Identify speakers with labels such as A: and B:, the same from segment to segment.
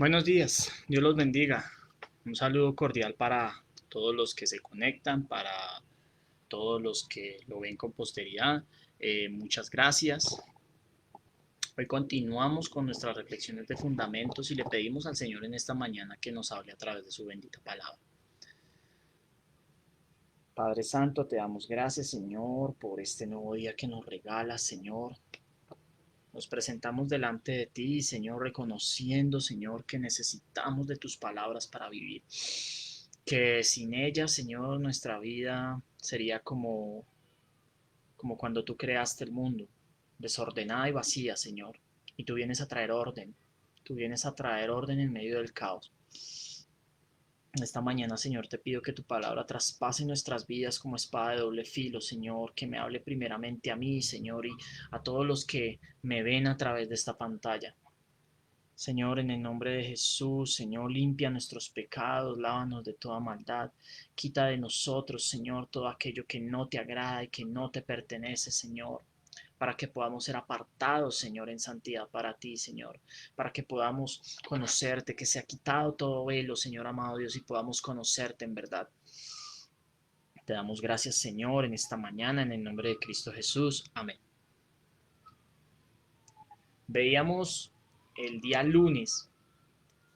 A: Buenos días, Dios los bendiga. Un saludo cordial para todos los que se conectan, para todos los que lo ven con posteridad. Muchas gracias. Hoy continuamos con nuestras reflexiones de fundamentos y le pedimos al Señor en esta mañana que nos hable a través de su bendita palabra. Padre Santo, te damos gracias, Señor, por este nuevo día que nos regalas, Señor. Nos presentamos delante de ti, Señor, reconociendo, Señor, que necesitamos de tus palabras para vivir. Que sin ellas, Señor, nuestra vida sería como cuando tú creaste el mundo, desordenada y vacía, Señor. Y tú vienes a traer orden. Tú vienes a traer orden en medio del caos. Esta mañana, Señor, te pido que tu palabra traspase nuestras vidas como espada de doble filo, Señor, que me hable primeramente a mí, Señor, y a todos los que me ven a través de esta pantalla. Señor, en el nombre de Jesús, Señor, limpia nuestros pecados, lávanos de toda maldad, quita de nosotros, Señor, todo aquello que no te agrada y que no te pertenece, Señor, para que podamos ser apartados, Señor, en santidad para ti, Señor, para que podamos conocerte, que se ha quitado todo velo, Señor amado Dios, y podamos conocerte en verdad. Te damos gracias, Señor, en esta mañana, en el nombre de Cristo Jesús. Amén. Veíamos el día lunes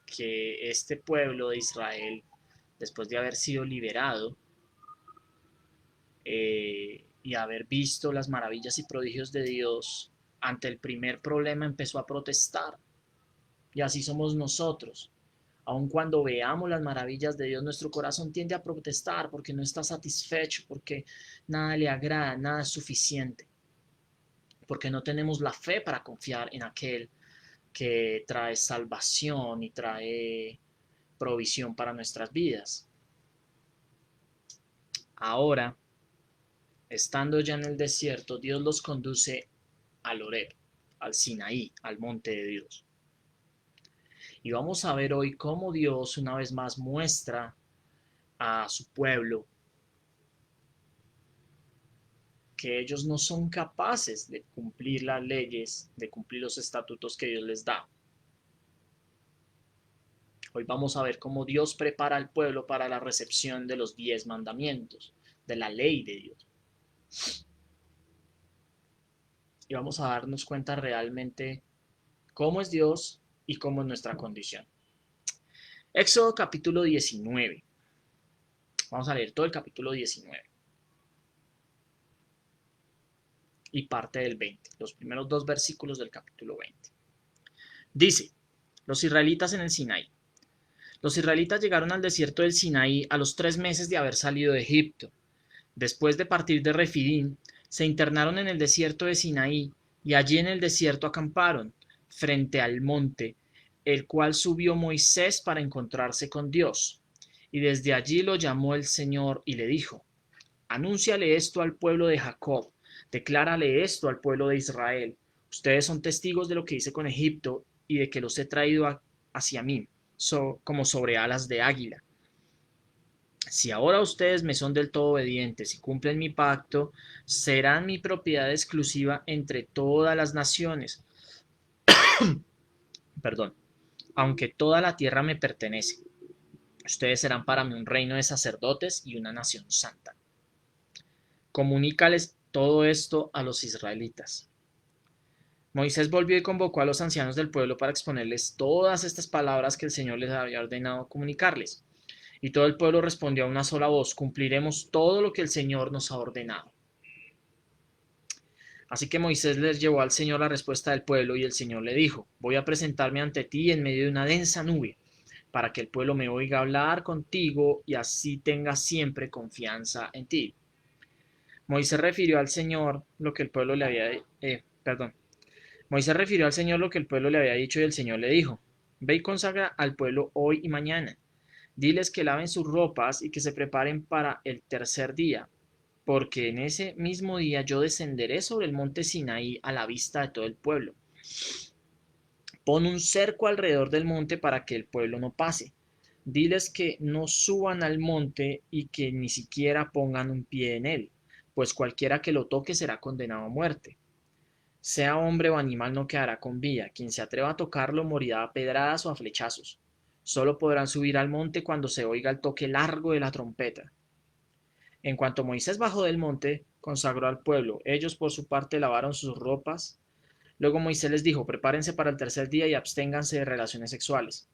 A: que este pueblo de Israel, después de haber sido liberado y haber visto las maravillas y prodigios de Dios, ante el primer problema empezó a protestar. Y así somos nosotros. Aun cuando veamos las maravillas de Dios, nuestro corazón tiende a protestar porque no está satisfecho, porque nada le agrada, nada es suficiente, porque no tenemos la fe para confiar en aquel que trae salvación y trae provisión para nuestras vidas. Ahora, estando ya en el desierto, Dios los conduce al Horeb, al Sinaí, al monte de Dios. Y vamos a ver hoy cómo Dios una vez más muestra a su pueblo que ellos no son capaces de cumplir las leyes, de cumplir los estatutos que Dios les da. Hoy vamos a ver cómo Dios prepara al pueblo para la recepción de los 10 mandamientos, de la ley de Dios. Y vamos a darnos cuenta realmente cómo es Dios y cómo es nuestra condición. Éxodo capítulo 19. Vamos a leer todo el capítulo 19 y parte del 20, los primeros dos versículos del capítulo 20. Dice, los israelitas en el Sinaí. Los israelitas llegaron al desierto del Sinaí a los 3 meses de haber salido de Egipto. Después de partir de Refidim, se internaron en el desierto de Sinaí y allí en el desierto acamparon, frente al monte, el cual subió Moisés para encontrarse con Dios. Y desde allí lo llamó el Señor y le dijo, anúnciale esto al pueblo de Jacob, declárale esto al pueblo de Israel. Ustedes son testigos de lo que hice con Egipto y de que los he traído hacia mí, como sobre alas de águila. Si ahora ustedes me son del todo obedientes y cumplen mi pacto, serán mi propiedad exclusiva entre todas las naciones. Perdón, aunque toda la tierra me pertenece. Ustedes serán para mí un reino de sacerdotes y una nación santa. Comunícales todo esto a los israelitas. Moisés volvió y convocó a los ancianos del pueblo para exponerles todas estas palabras que el Señor les había ordenado comunicarles. Y todo el pueblo respondió a una sola voz, cumpliremos todo lo que el Señor nos ha ordenado. Así que Moisés les llevó al Señor la respuesta del pueblo y el Señor le dijo, voy a presentarme ante ti en medio de una densa nube, para que el pueblo me oiga hablar contigo y así tenga siempre confianza en ti. Moisés refirió al Señor lo que el pueblo le había, Moisés refirió al Señor lo que el pueblo le había dicho y el Señor le dijo, ve y consagra al pueblo hoy y mañana. Diles que laven sus ropas y que se preparen para el tercer día, porque en ese mismo día yo descenderé sobre el monte Sinaí a la vista de todo el pueblo. Pon un cerco alrededor del monte para que el pueblo no pase. Diles que no suban al monte y que ni siquiera pongan un pie en él, pues cualquiera que lo toque será condenado a muerte. Sea hombre o animal no quedará con vida. Quien se atreva a tocarlo morirá a pedradas o a flechazos. Solo podrán subir al monte cuando se oiga el toque largo de la trompeta. En cuanto Moisés bajó del monte, consagró al pueblo. Ellos por su parte lavaron sus ropas. Luego Moisés les dijo, prepárense para el tercer día y absténganse de relaciones sexuales.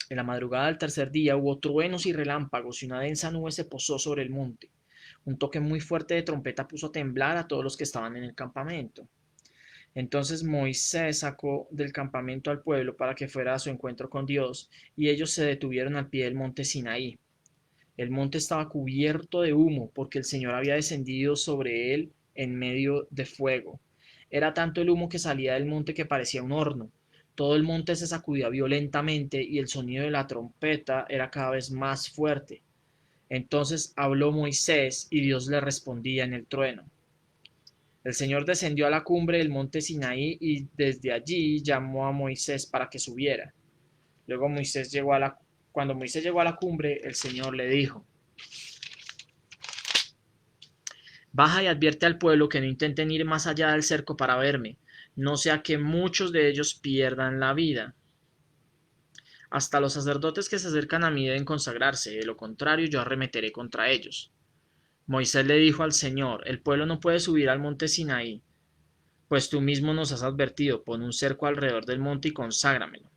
A: En la madrugada del tercer día hubo truenos y relámpagos y una densa nube se posó sobre el monte. Un toque muy fuerte de trompeta puso a temblar a todos los que estaban en el campamento. Entonces Moisés sacó del campamento al pueblo para que fuera a su encuentro con Dios, y ellos se detuvieron al pie del monte Sinaí. El monte estaba cubierto de humo, porque el Señor había descendido sobre él en medio de fuego. Era tanto el humo que salía del monte que parecía un horno. Todo el monte se sacudía violentamente y el sonido de la trompeta era cada vez más fuerte. Entonces habló Moisés y Dios le respondía en el trueno. El Señor descendió a la cumbre del monte Sinaí y desde allí llamó a Moisés para que subiera. Luego cuando Moisés llegó a la cumbre, el Señor le dijo, baja y advierte al pueblo que no intenten ir más allá del cerco para verme, no sea que muchos de ellos pierdan la vida. Hasta los sacerdotes que se acercan a mí deben consagrarse, de lo contrario yo arremeteré contra ellos. Moisés le dijo al Señor, el pueblo no puede subir al monte Sinaí, pues tú mismo nos has advertido, pon un cerco alrededor del monte y conságramelo.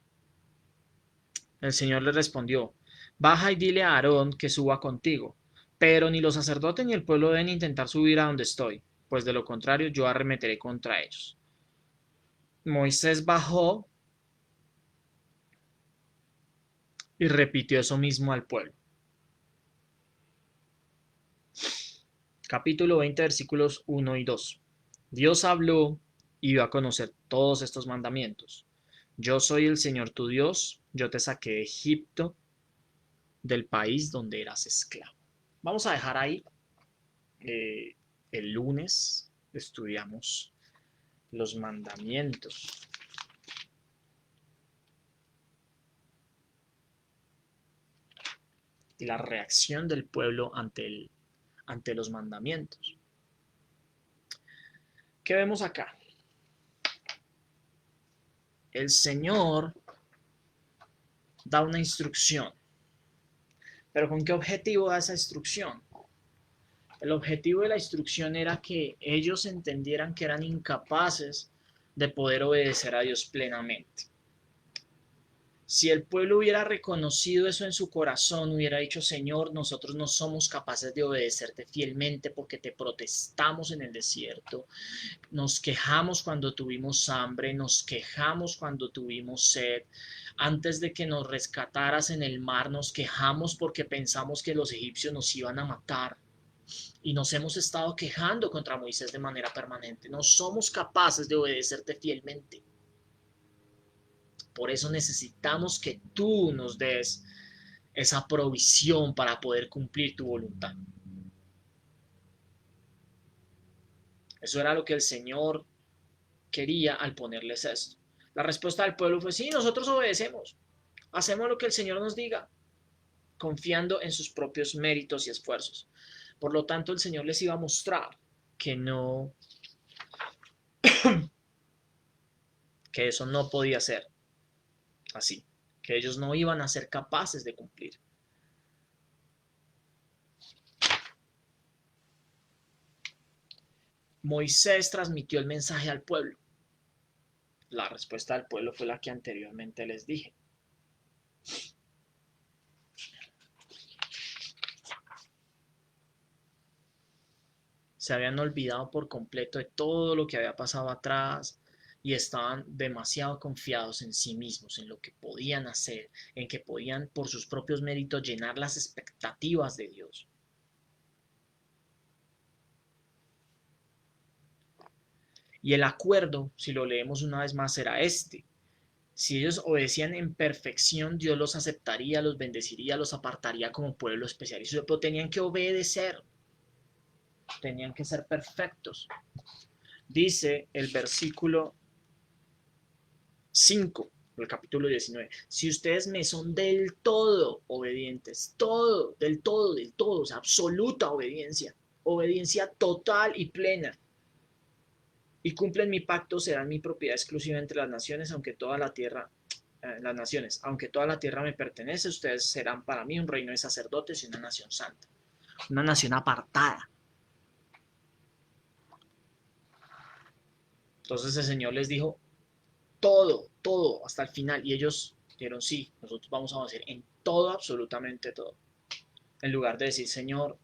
A: El Señor le respondió, baja y dile a Aarón que suba contigo, pero ni los sacerdotes ni el pueblo deben intentar subir a donde estoy, pues de lo contrario yo arremeteré contra ellos. Moisés bajó y repitió eso mismo al pueblo. Capítulo 20, versículos 1 y 2. Dios habló y dio a conocer todos estos mandamientos. Yo soy el Señor tu Dios, yo te saqué de Egipto, del país donde eras esclavo. Vamos a dejar ahí. El lunes estudiamos los mandamientos. Y la reacción del pueblo ante los mandamientos. ¿Qué vemos acá? El Señor da una instrucción. ¿Pero con qué objetivo da esa instrucción? El objetivo de la instrucción era que ellos entendieran que eran incapaces de poder obedecer a Dios plenamente. Si el pueblo hubiera reconocido eso en su corazón, hubiera dicho, Señor, nosotros no somos capaces de obedecerte fielmente porque te protestamos en el desierto, nos quejamos cuando tuvimos hambre, nos quejamos cuando tuvimos sed, antes de que nos rescataras en el mar, nos quejamos porque pensamos que los egipcios nos iban a matar. Y nos hemos estado quejando contra Moisés de manera permanente. No somos capaces de obedecerte fielmente. Por eso necesitamos que tú nos des esa provisión para poder cumplir tu voluntad. Eso era lo que el Señor quería al ponerles esto. La respuesta del pueblo fue, sí, nosotros obedecemos, hacemos lo que el Señor nos diga, confiando en sus propios méritos y esfuerzos. Por lo tanto, el Señor les iba a mostrar que no, que eso no podía ser así, que ellos no iban a ser capaces de cumplir. Moisés transmitió el mensaje al pueblo. La respuesta del pueblo fue la que anteriormente les dije. Se habían olvidado por completo de todo lo que había pasado atrás y estaban demasiado confiados en sí mismos, en lo que podían hacer, en que podían por sus propios méritos llenar las expectativas de Dios. Y el acuerdo, si lo leemos una vez más, era este. Si ellos obedecían en perfección, Dios los aceptaría, los bendeciría, los apartaría como pueblo especial. Pero tenían que obedecer, tenían que ser perfectos. Dice el versículo 5 del capítulo 19. Si ustedes me son del todo obedientes, todo, del todo, o sea, absoluta obediencia, obediencia total y plena, y cumplen mi pacto, serán mi propiedad exclusiva entre las naciones, aunque toda la tierra me pertenece, ustedes serán para mí un reino de sacerdotes y una nación santa, una nación apartada. Entonces el Señor les dijo todo, hasta el final, y ellos dijeron, sí, nosotros vamos a hacer en todo, absolutamente todo. En lugar de decir, Señor,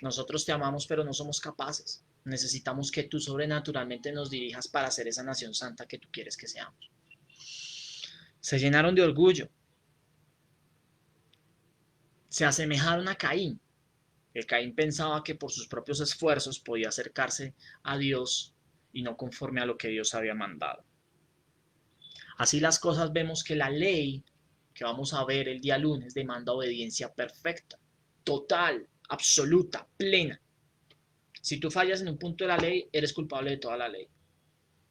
A: nosotros te amamos, pero no somos capaces. Necesitamos que tú sobrenaturalmente nos dirijas para ser esa nación santa que tú quieres que seamos. Se llenaron de orgullo. Se asemejaron a Caín. El Caín pensaba que por sus propios esfuerzos podía acercarse a Dios y no conforme a lo que Dios había mandado. Así las cosas, vemos que la ley que vamos a ver el día lunes demanda obediencia perfecta, total, absoluta, plena. Si tú fallas en un punto de la ley, eres culpable de toda la ley.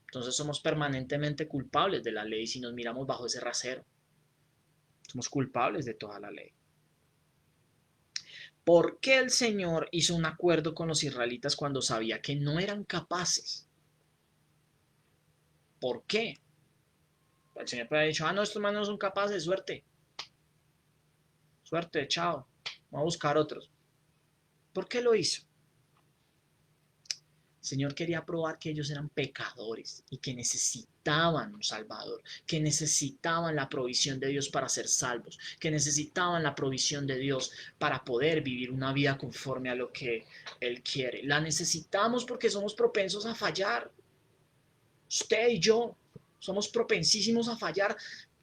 A: Entonces somos permanentemente culpables de la ley si nos miramos bajo ese rasero. Somos culpables de toda la ley. ¿Por qué el Señor hizo un acuerdo con los israelitas cuando sabía que no eran capaces? ¿Por qué? El Señor puede haber dicho, no, estos manos no son capaces, suerte. Suerte, chao. Vamos a buscar otros. ¿Por qué lo hizo? El Señor quería probar que ellos eran pecadores y que necesitaban un Salvador, que necesitaban la provisión de Dios para ser salvos, que necesitaban la provisión de Dios para poder vivir una vida conforme a lo que Él quiere. La necesitamos porque somos propensos a fallar. Usted y yo somos propensísimos a fallar.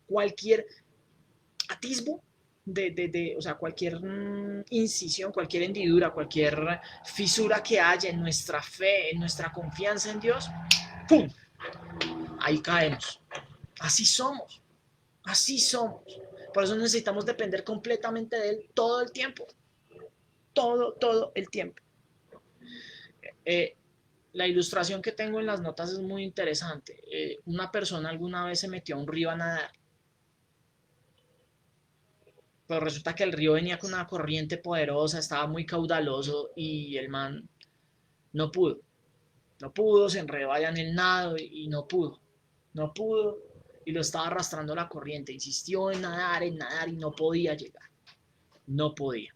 A: Cualquier atisbo o sea, cualquier incisión, cualquier hendidura, cualquier fisura que haya en nuestra fe, en nuestra confianza en Dios, ¡pum! Ahí caemos. Así somos, así somos. Por eso necesitamos depender completamente de Él todo el tiempo. Todo el tiempo. La ilustración que tengo en las notas es muy interesante. Una persona alguna vez se metió a un río a nadar. Pero resulta que el río venía con una corriente poderosa, estaba muy caudaloso y el man no pudo. No pudo, se enredó allá en el nado y no pudo. No pudo y lo estaba arrastrando la corriente. Insistió en nadar y no podía llegar. No podía.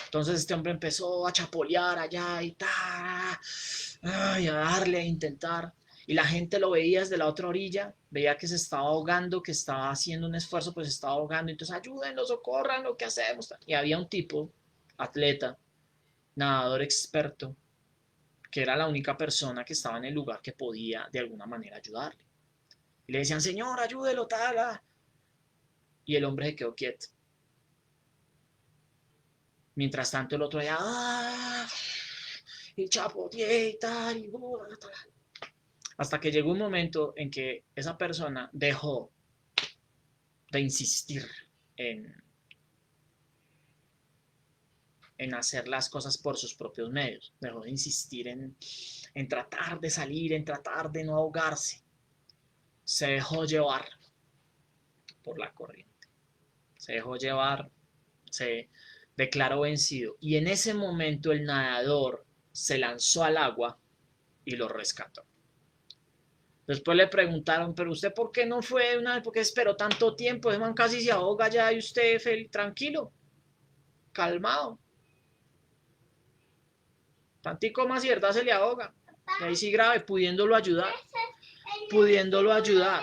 A: Entonces este hombre empezó a chapolear allá y a darle, a intentar. Y la gente lo veía desde la otra orilla, veía que se estaba ahogando, que estaba haciendo un esfuerzo, pues se estaba ahogando. Entonces, ayúdenlo, socorran, lo que hacemos. Y había un tipo, atleta, nadador experto, que era la única persona que estaba en el lugar que podía de alguna manera ayudarle. Y le decían, señor, ayúdelo, tal. Y el hombre se quedó quieto. Mientras tanto, el otro allá, y chapoteé y tal, y tal. Hasta que llegó un momento en que esa persona dejó de insistir en, en hacer las cosas por sus propios medios, dejó de insistir en tratar de salir, en tratar de no ahogarse. Se dejó llevar por la corriente, se dejó llevar, se declaró vencido y en ese momento el nadador se lanzó al agua y lo rescató. Después le preguntaron, pero usted ¿por qué no fue una vez? ¿Por qué esperó tanto tiempo? Ese man casi se ahoga ya y usted tranquilo, calmado. Tantico más y verdad se le ahoga. Y ahí sí grave, pudiéndolo ayudar. Pudiéndolo ayudar.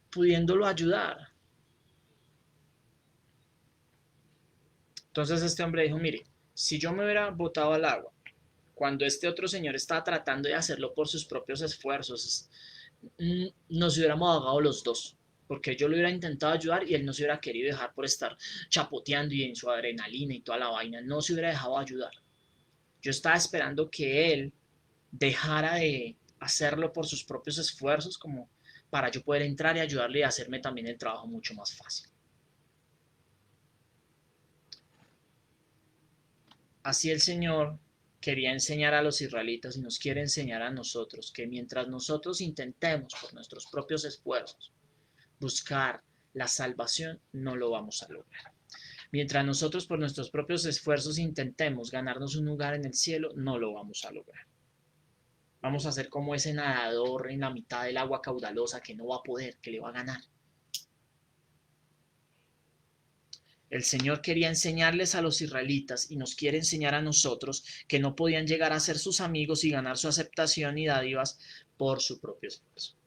A: Pudiéndolo ayudar. Entonces este hombre dijo, mire, si yo me hubiera botado al agua, cuando este otro señor estaba tratando de hacerlo por sus propios esfuerzos, nos hubiéramos ahogado los dos, porque yo lo hubiera intentado ayudar y él no se hubiera querido dejar por estar chapoteando y en su adrenalina y toda la vaina, no se hubiera dejado ayudar. Yo estaba esperando que él dejara de hacerlo por sus propios esfuerzos como para yo poder entrar y ayudarle y hacerme también el trabajo mucho más fácil. Así el Señor quería enseñar a los israelitas y nos quiere enseñar a nosotros que mientras nosotros intentemos por nuestros propios esfuerzos buscar la salvación, no lo vamos a lograr. Mientras nosotros por nuestros propios esfuerzos intentemos ganarnos un lugar en el cielo, no lo vamos a lograr. Vamos a ser como ese nadador en la mitad del agua caudalosa que no va a poder, que le va a ganar. El Señor quería enseñarles a los israelitas y nos quiere enseñar a nosotros que no podían llegar a ser sus amigos y ganar su aceptación y dádivas por su propio esfuerzo.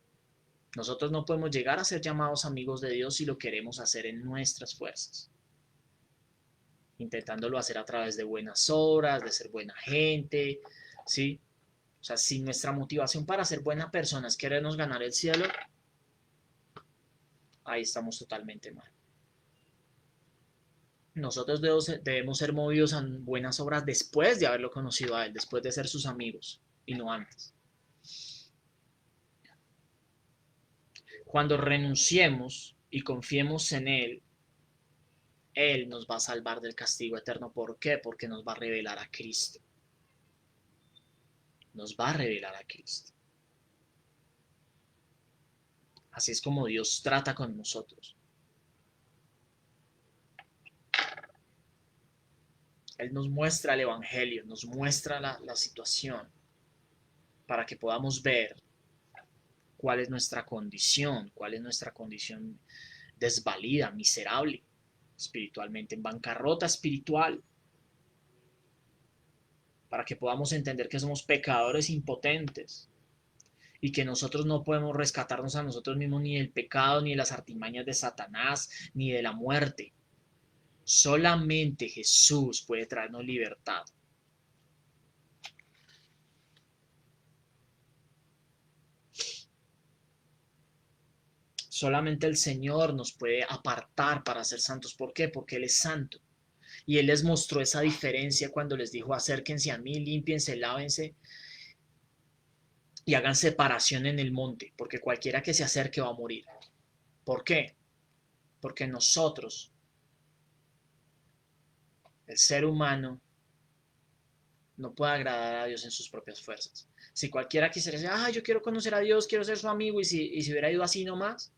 A: Nosotros no podemos llegar a ser llamados amigos de Dios si lo queremos hacer en nuestras fuerzas, intentándolo hacer a través de buenas obras, de ser buena gente, ¿sí? O sea, si nuestra motivación para ser buena persona es querernos ganar el cielo, ahí estamos totalmente mal. Nosotros debemos ser movidos a buenas obras después de haberlo conocido a Él, después de ser sus amigos y no antes. Cuando renunciemos y confiemos en Él nos va a salvar del castigo eterno. ¿Por qué? Porque nos va a revelar a Cristo. Nos va a revelar a Cristo. Así es como Dios trata con nosotros. Él nos muestra el Evangelio, nos muestra la situación para que podamos ver cuál es nuestra condición desvalida, miserable, espiritualmente, en bancarrota espiritual, para que podamos entender que somos pecadores impotentes y que nosotros no podemos rescatarnos a nosotros mismos ni del pecado, ni de las artimañas de Satanás, ni de la muerte. Solamente Jesús puede traernos libertad. Solamente el Señor nos puede apartar para ser santos. ¿Por qué? Porque Él es santo. Y Él les mostró esa diferencia cuando les dijo: acérquense a mí, límpiense, lávense y hagan separación en el monte, porque cualquiera que se acerque va a morir. ¿Por qué? Porque nosotros, el ser humano, no puede agradar a Dios en sus propias fuerzas. Si cualquiera quisiera decir: yo quiero conocer a Dios, quiero ser su amigo, y si hubiera ido así nomás,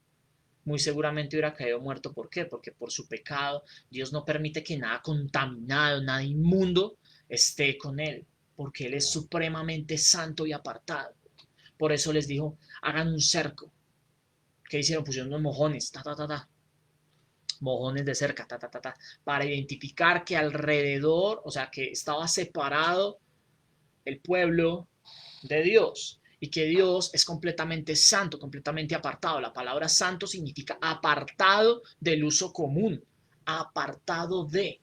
A: muy seguramente hubiera caído muerto. ¿Por qué? Porque por su pecado Dios no permite que nada contaminado, nada inmundo esté con Él, porque Él es supremamente santo y apartado. Por eso les dijo: hagan un cerco. ¿Qué hicieron? Pusieron unos mojones, mojones de cerca, para identificar que alrededor, o sea, que estaba separado el pueblo de Dios y que Dios es completamente santo, completamente apartado. La palabra santo significa apartado del uso común, apartado de.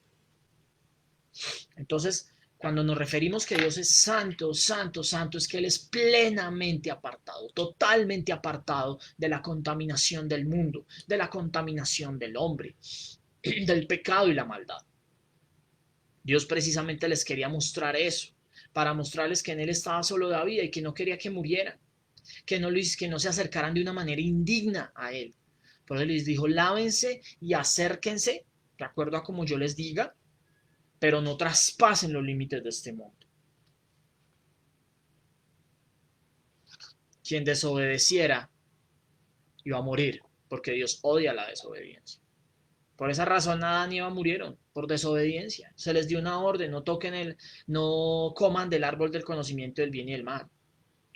A: Entonces, cuando nos referimos que Dios es santo, santo, santo, es que Él es plenamente apartado, totalmente apartado de la contaminación del mundo, de la contaminación del hombre, del pecado y la maldad. Dios precisamente les quería mostrar eso, para mostrarles que en Él estaba solo David y que no quería que murieran, que no se acercaran de una manera indigna a Él. Por eso les dijo: lávense y acérquense, de acuerdo a como yo les diga, pero no traspasen los límites de este mundo. Quien desobedeciera iba a morir, porque Dios odia la desobediencia. Por esa razón Adán y Eva murieron, por desobediencia. Se les dio una orden: no coman del árbol del conocimiento del bien y del mal.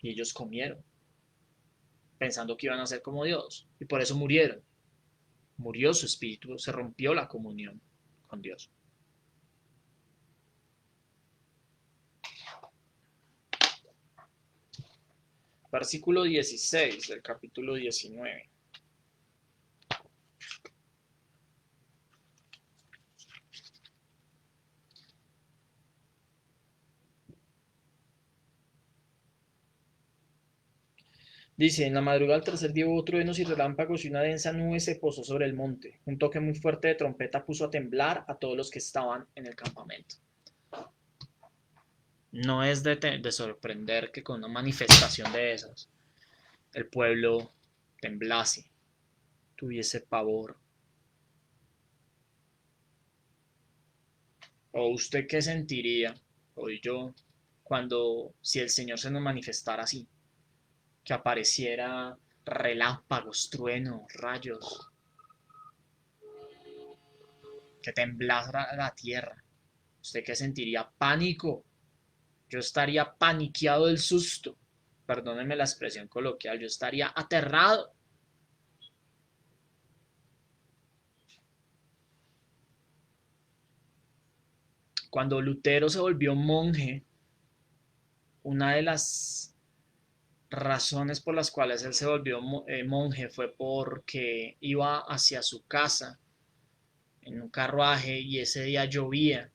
A: Y ellos comieron, pensando que iban a ser como Dios. Y por eso murieron. Murió su espíritu, se rompió la comunión con Dios. Versículo 16 del capítulo 19. Dice: en la madrugada del tercer día hubo truenos y relámpagos, y una densa nube se posó sobre el monte. Un toque muy fuerte de trompeta puso a temblar a todos los que estaban en el campamento. No es de sorprender que con una manifestación de esas el pueblo temblase, tuviese pavor. ¿O usted qué sentiría, o yo, si el Señor se nos manifestara así? Que apareciera relámpagos, truenos, rayos. que temblara la tierra. ¿Usted qué sentiría? Pánico. Yo estaría paniqueado del susto. Perdónenme la expresión coloquial, yo estaría aterrado. Cuando Lutero se volvió monje, una de las razones por las cuales él se volvió monje fue porque iba hacia su casa en un carruaje y ese día llovía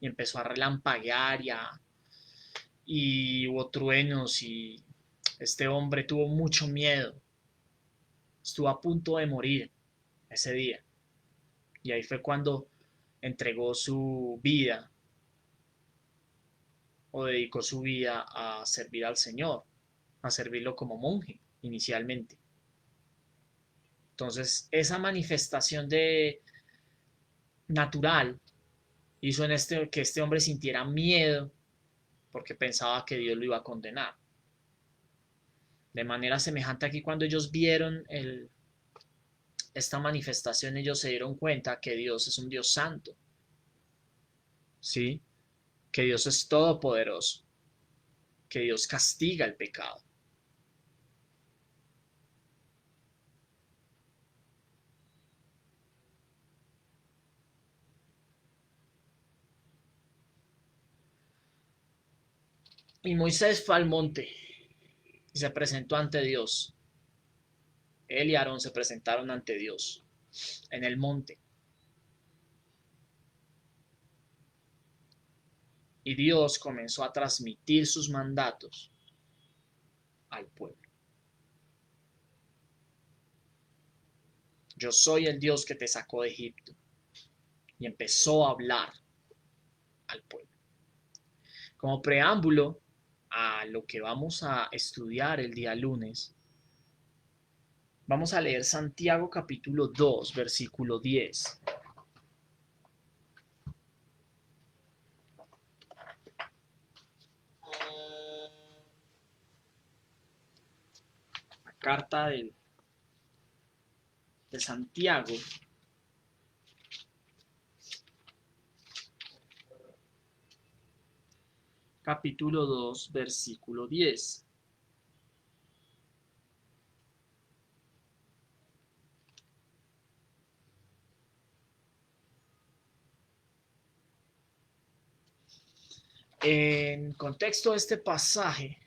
A: y empezó a relampaguear y hubo truenos y este hombre tuvo mucho miedo, estuvo a punto de morir ese día y ahí fue cuando entregó su vida o dedicó su vida a servir al Señor, a servirlo como monje inicialmente. Entonces, esa manifestación de natural hizo que este hombre sintiera miedo porque pensaba que Dios lo iba a condenar. De manera semejante aquí cuando ellos vieron esta manifestación, ellos se dieron cuenta que Dios es un Dios santo, ¿sí? Que Dios es todopoderoso, que Dios castiga el pecado. Y Moisés fue al monte y se presentó ante Dios. Él y Aarón se presentaron ante Dios en el monte. Y Dios comenzó a transmitir sus mandatos al pueblo. Yo soy el Dios que te sacó de Egipto. Y empezó a hablar al pueblo. Como preámbulo a lo que vamos a estudiar el día lunes, vamos a leer Santiago capítulo 2, versículo 10. La carta de Santiago, capítulo 2, versículo 10. En contexto de este pasaje,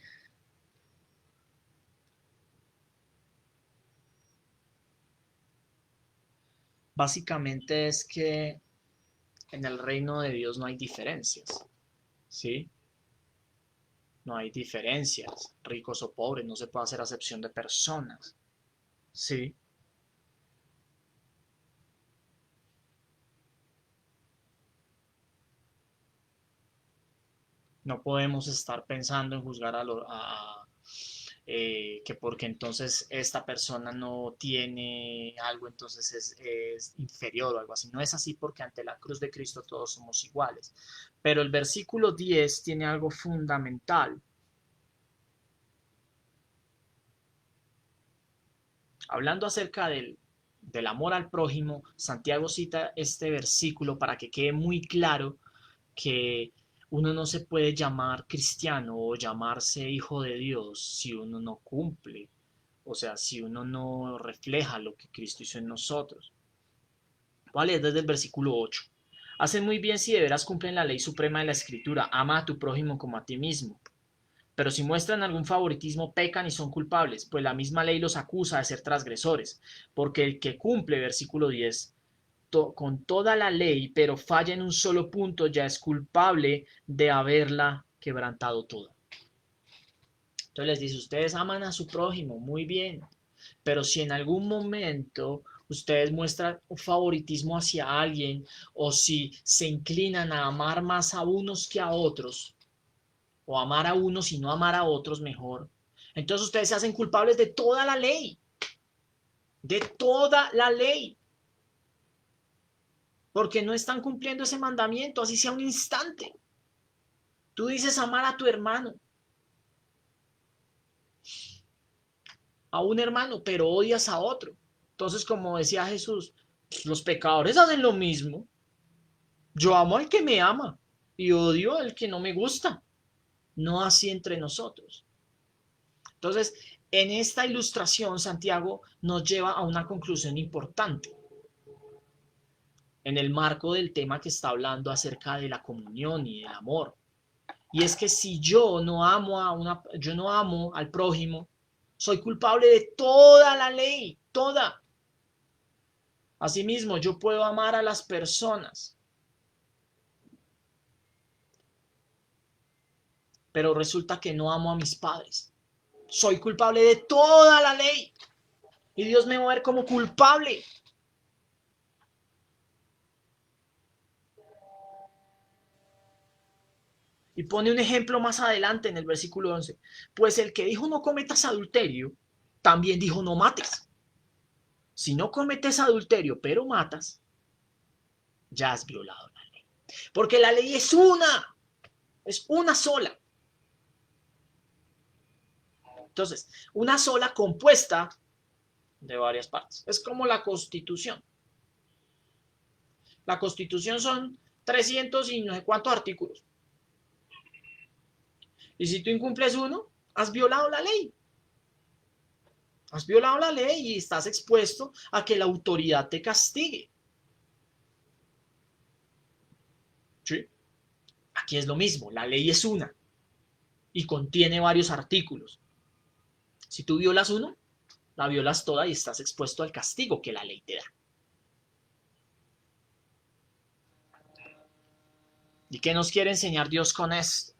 A: básicamente es que en el reino de Dios no hay diferencias, ¿sí? No hay diferencias, ricos o pobres, no se puede hacer acepción de personas, ¿sí? No podemos estar pensando en juzgar que porque entonces esta persona no tiene algo, entonces es inferior o algo así. No es así porque ante la cruz de Cristo todos somos iguales. Pero el versículo 10 tiene algo fundamental. Hablando acerca del amor al prójimo, Santiago cita este versículo para que quede muy claro que uno no se puede llamar cristiano o llamarse hijo de Dios si uno no cumple, o sea, si uno no refleja lo que Cristo hizo en nosotros. Vale, desde el versículo 8. Hacen muy bien si de veras cumplen la ley suprema de la Escritura, ama a tu prójimo como a ti mismo. Pero si muestran algún favoritismo, pecan y son culpables, pues la misma ley los acusa de ser transgresores, porque el que cumple, versículo 10, con toda la ley, pero falla en un solo punto, ya es culpable de haberla quebrantado toda. Entonces les dice, ustedes aman a su prójimo, muy bien, pero si en algún momento ustedes muestran un favoritismo hacia alguien o si se inclinan a amar más a unos que a otros, o amar a unos y no amar a otros mejor, entonces ustedes se hacen culpables de toda la ley, porque no están cumpliendo ese mandamiento, así sea un instante. Tú dices amar a tu hermano, a un hermano, pero odias a otro. Entonces, como decía Jesús, Los pecadores hacen lo mismo. Yo amo al que me ama y odio al que no me gusta. No así entre nosotros. Entonces, en esta ilustración, Santiago nos lleva a una conclusión importante en el marco del tema que está hablando acerca de la comunión y del amor. Y es que si yo no amo al prójimo, soy culpable de toda la ley, toda. Asimismo, yo puedo amar a las personas, pero resulta que no amo a mis padres. Soy culpable de toda la ley y Dios me va a ver como culpable. Y pone un ejemplo más adelante en el versículo 11. Pues el que dijo no cometas adulterio, también dijo no mates. Si no cometes adulterio, pero matas, ya has violado la ley. Porque la ley es una sola. Entonces, una sola compuesta de varias partes. Es como la Constitución. La Constitución son 300 y no sé cuántos artículos. Y si tú incumples uno, has violado la ley. Has violado la ley y estás expuesto a que la autoridad te castigue. ¿Sí? Aquí es lo mismo, la ley es una y contiene varios artículos. Si tú violas uno, la violas toda y estás expuesto al castigo que la ley te da. ¿Y qué nos quiere enseñar Dios con esto?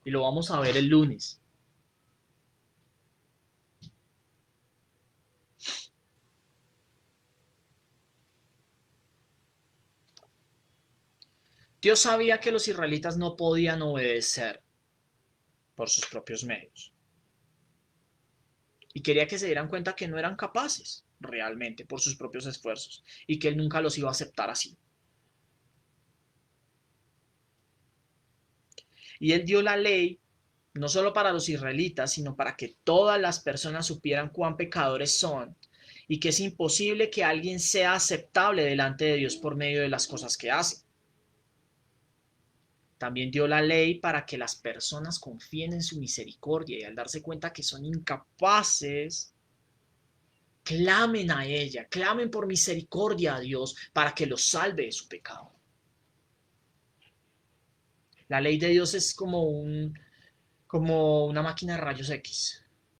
A: Y lo vamos a ver el lunes. Dios sabía que los israelitas no podían obedecer por sus propios medios. Y quería que se dieran cuenta que no eran capaces realmente por sus propios esfuerzos y que Él nunca los iba a aceptar así. Y Él dio la ley no solo para los israelitas, sino para que todas las personas supieran cuán pecadores son y que es imposible que alguien sea aceptable delante de Dios por medio de las cosas que hace. También dio la ley para que las personas confíen en su misericordia y al darse cuenta que son incapaces, clamen a ella, clamen por misericordia a Dios para que los salve de su pecado. La ley de Dios es como una máquina de rayos X.